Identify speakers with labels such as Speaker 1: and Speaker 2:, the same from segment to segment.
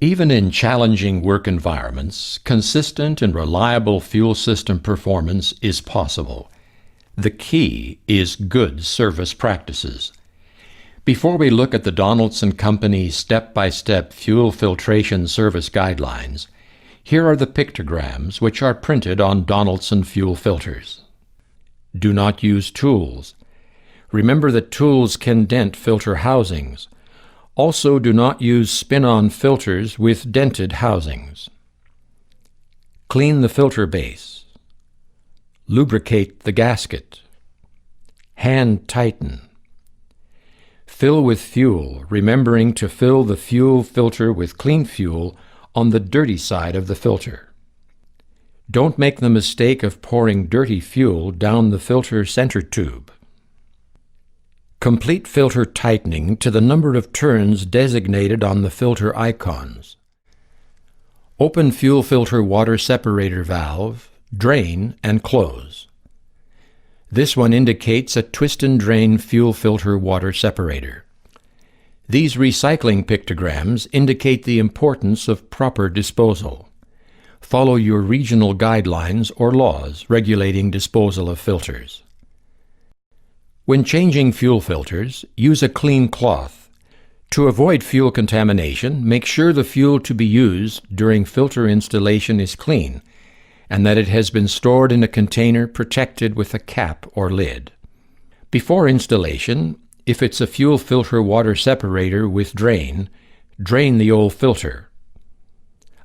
Speaker 1: Even in challenging work environments, consistent and reliable fuel system performance is possible. The key is good service practices. Before we look at the Donaldson Company's step-by-step fuel filtration service guidelines, here are the pictograms which are printed on Donaldson fuel filters. Do not use tools. Remember that tools can dent filter housings. Also, do not use spin-on filters with dented housings. Clean the filter base. Lubricate the gasket. Hand tighten. Fill with fuel, remembering to fill the fuel filter with clean fuel on the dirty side of the filter. Don't make the mistake of pouring dirty fuel down the filter center tube. Complete filter tightening to the number of turns designated on the filter icons. Open fuel filter water separator valve, drain, and close. This one indicates a twist and drain fuel filter water separator. These recycling pictograms indicate the importance of proper disposal. Follow your regional guidelines or laws regulating disposal of filters. When changing fuel filters, use a clean cloth. To avoid fuel contamination, make sure the fuel to be used during filter installation is clean and that it has been stored in a container protected with a cap or lid. Before installation, if it's a fuel filter water separator with drain, drain the old filter.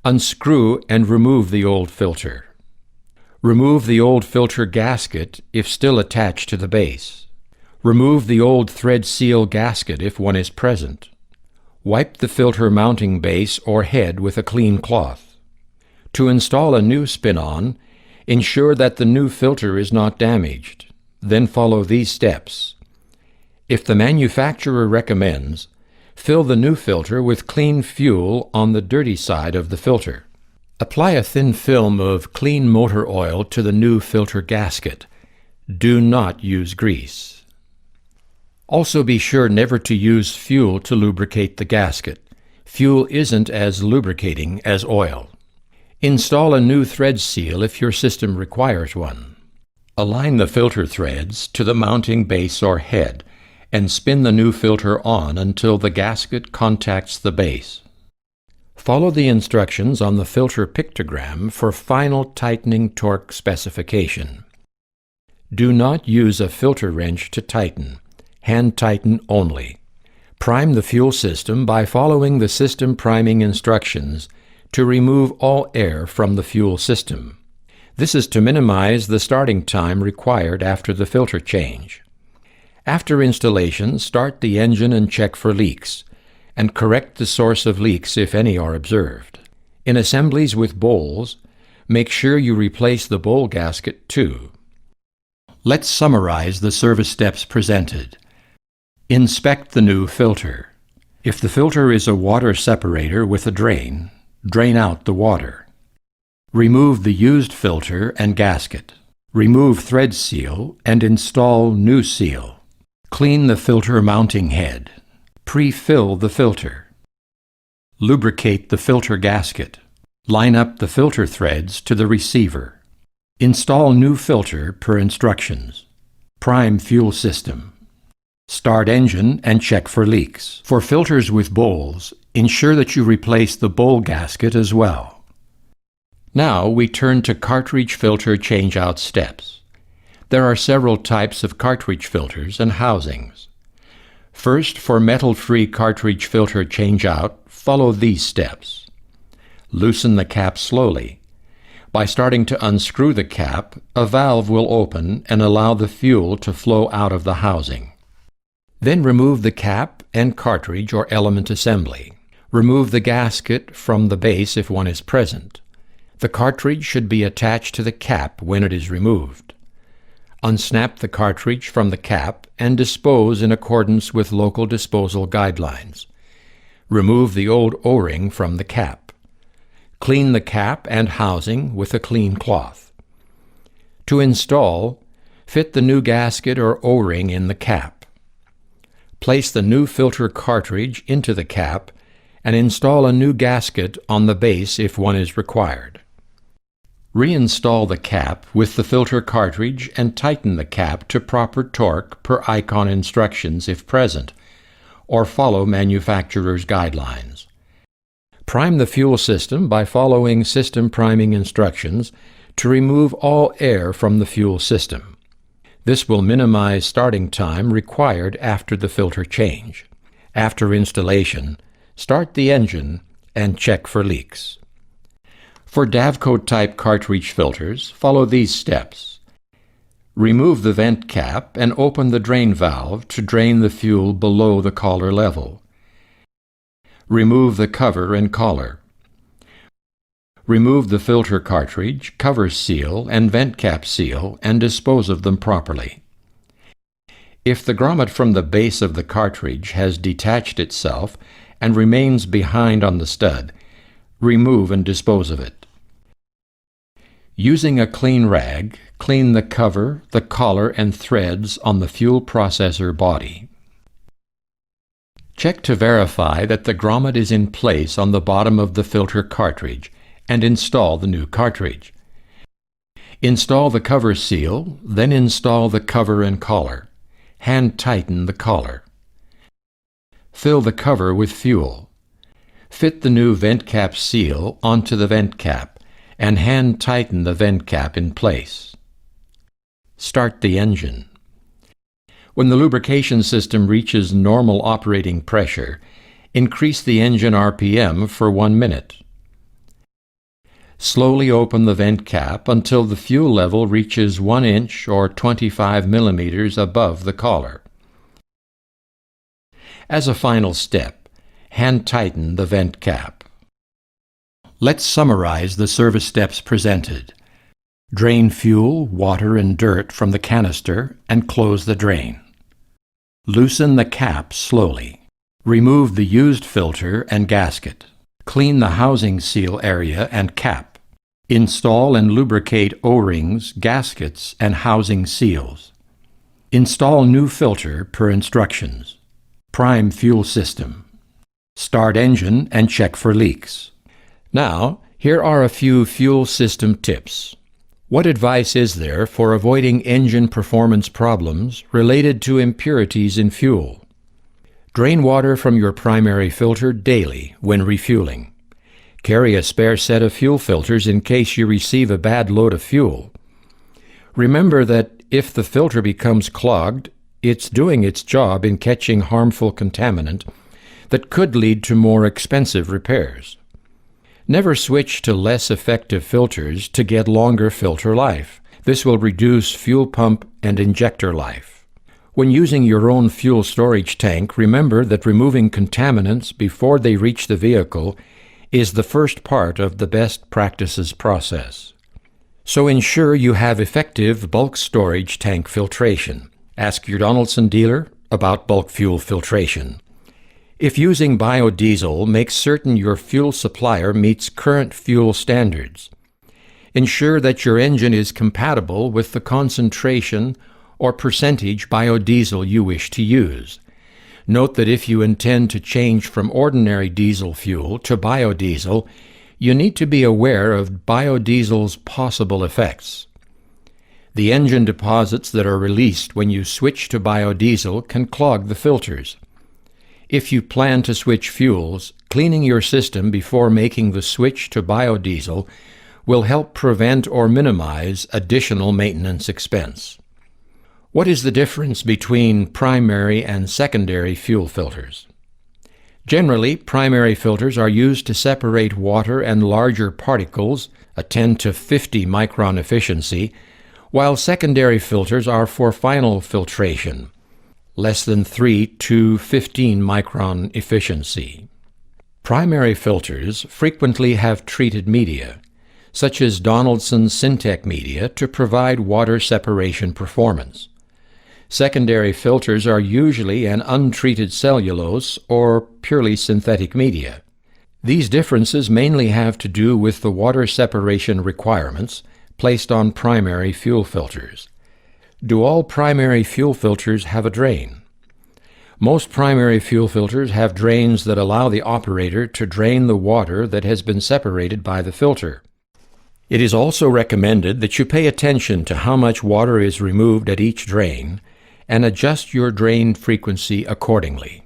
Speaker 1: Unscrew and remove the old filter. Remove the old filter gasket if still attached to the base. Remove the old thread seal gasket if one is present. Wipe the filter mounting base or head with a clean cloth. To install a new spin-on, ensure that the new filter is not damaged. Then follow these steps. If the manufacturer recommends, fill the new filter with clean fuel on the dirty side of the filter. Apply a thin film of clean motor oil to the new filter gasket. Do not use grease. Also be sure never to use fuel to lubricate the gasket. Fuel isn't as lubricating as oil. Install a new thread seal if your system requires one. Align the filter threads to the mounting base or head and spin the new filter on until the gasket contacts the base. Follow the instructions on the filter pictogram for final tightening torque specification. Do not use a filter wrench to tighten. Hand tighten only. Prime the fuel system by following the system priming instructions to remove all air from the fuel system. This is to minimize the starting time required after the filter change. After installation, start the engine and check for leaks, and correct the source of leaks if any are observed. In assemblies with bowls, make sure you replace the bowl gasket too. Let's summarize the service steps presented. Inspect the new filter. If the filter is a water separator with a drain, drain out the water. Remove the used filter and gasket. Remove thread seal and install new seal. Clean the filter mounting head. Pre-fill the filter. Lubricate the filter gasket. Line up the filter threads to the receiver. Install new filter per instructions. Prime fuel system. Start engine and check for leaks. For filters with bowls, ensure that you replace the bowl gasket as well. Now we turn to cartridge filter changeout steps. There are several types of cartridge filters and housings. First, for metal-free cartridge filter changeout, follow these steps. Loosen the cap slowly. By starting to unscrew the cap, a valve will open and allow the fuel to flow out of the housing. Then remove the cap and cartridge or element assembly. Remove the gasket from the base if one is present. The cartridge should be attached to the cap when it is removed. Unsnap the cartridge from the cap and dispose in accordance with local disposal guidelines. Remove the old O-ring from the cap. Clean the cap and housing with a clean cloth. To install, fit the new gasket or O-ring in the cap. Place the new filter cartridge into the cap and install a new gasket on the base if one is required. Reinstall the cap with the filter cartridge and tighten the cap to proper torque per icon instructions if present, or follow manufacturer's guidelines. Prime the fuel system by following system priming instructions to remove all air from the fuel system. This will minimize starting time required after the filter change. After installation, start the engine and check for leaks. For Davco-type cartridge filters, follow these steps. Remove the vent cap and open the drain valve to drain the fuel below the collar level. Remove the cover and collar. Remove the filter cartridge, cover seal, and vent cap seal and dispose of them properly. If the grommet from the base of the cartridge has detached itself and remains behind on the stud, remove and dispose of it. Using a clean rag, clean the cover, the collar, and threads on the fuel processor body. Check to verify that the grommet is in place on the bottom of the filter cartridge and install the new cartridge. Install the cover seal, then install the cover and collar. Hand tighten the collar. Fill the cover with fuel. Fit the new vent cap seal onto the vent cap and hand tighten the vent cap in place. Start the engine. When the lubrication system reaches normal operating pressure, increase the engine RPM for 1 minute. Slowly open the vent cap until the fuel level reaches 1 inch or 25 millimeters above the collar. As a final step, hand tighten the vent cap. Let's summarize the service steps presented. Drain fuel, water, and dirt from the canister and close the drain. Loosen the cap slowly. Remove the used filter and gasket. Clean the housing seal area and cap. Install and lubricate O-rings, gaskets, and housing seals. Install new filter per instructions. Prime fuel system. Start engine and check for leaks. Now, here are a few fuel system tips. What advice is there for avoiding engine performance problems related to impurities in fuel? Drain water from your primary filter daily when refueling. Carry a spare set of fuel filters in case you receive a bad load of fuel. Remember that if the filter becomes clogged, it's doing its job in catching harmful contaminant that could lead to more expensive repairs. Never switch to less effective filters to get longer filter life. This will reduce fuel pump and injector life. When using your own fuel storage tank, remember that removing contaminants before they reach the vehicle is the first part of the best practices process. So ensure you have effective bulk storage tank filtration. Ask your Donaldson dealer about bulk fuel filtration. If using biodiesel, make certain your fuel supplier meets current fuel standards. Ensure that your engine is compatible with the concentration or percentage biodiesel you wish to use. Note that if you intend to change from ordinary diesel fuel to biodiesel, you need to be aware of biodiesel's possible effects. The engine deposits that are released when you switch to biodiesel can clog the filters. If you plan to switch fuels, cleaning your system before making the switch to biodiesel will help prevent or minimize additional maintenance expense. What is the difference between primary and secondary fuel filters? Generally, primary filters are used to separate water and larger particles, a 10 to 50 micron efficiency, while secondary filters are for final filtration, less than 3 to 15 micron efficiency. Primary filters frequently have treated media, such as Donaldson Syntec media, to provide water separation performance. Secondary filters are usually an untreated cellulose or purely synthetic media. These differences mainly have to do with the water separation requirements placed on primary fuel filters. Do all primary fuel filters have a drain? Most primary fuel filters have drains that allow the operator to drain the water that has been separated by the filter. It is also recommended that you pay attention to how much water is removed at each drain and adjust your drain frequency accordingly.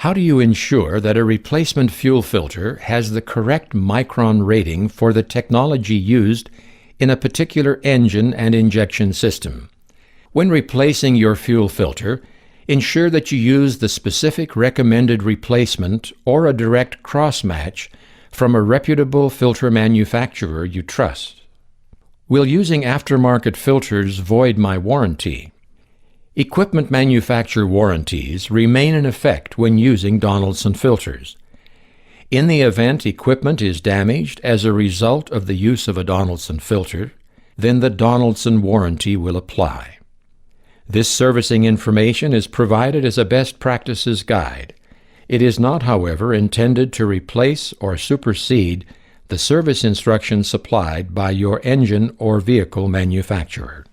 Speaker 1: How do you ensure that a replacement fuel filter has the correct micron rating for the technology used in a particular engine and injection system? When replacing your fuel filter, ensure that you use the specific recommended replacement or a direct cross-match from a reputable filter manufacturer you trust. Will using aftermarket filters void my warranty? Equipment manufacturer warranties remain in effect when using Donaldson filters. In the event equipment is damaged as a result of the use of a Donaldson filter, then the Donaldson warranty will apply. This servicing information is provided as a best practices guide. It is not, however, intended to replace or supersede the service instructions supplied by your engine or vehicle manufacturer.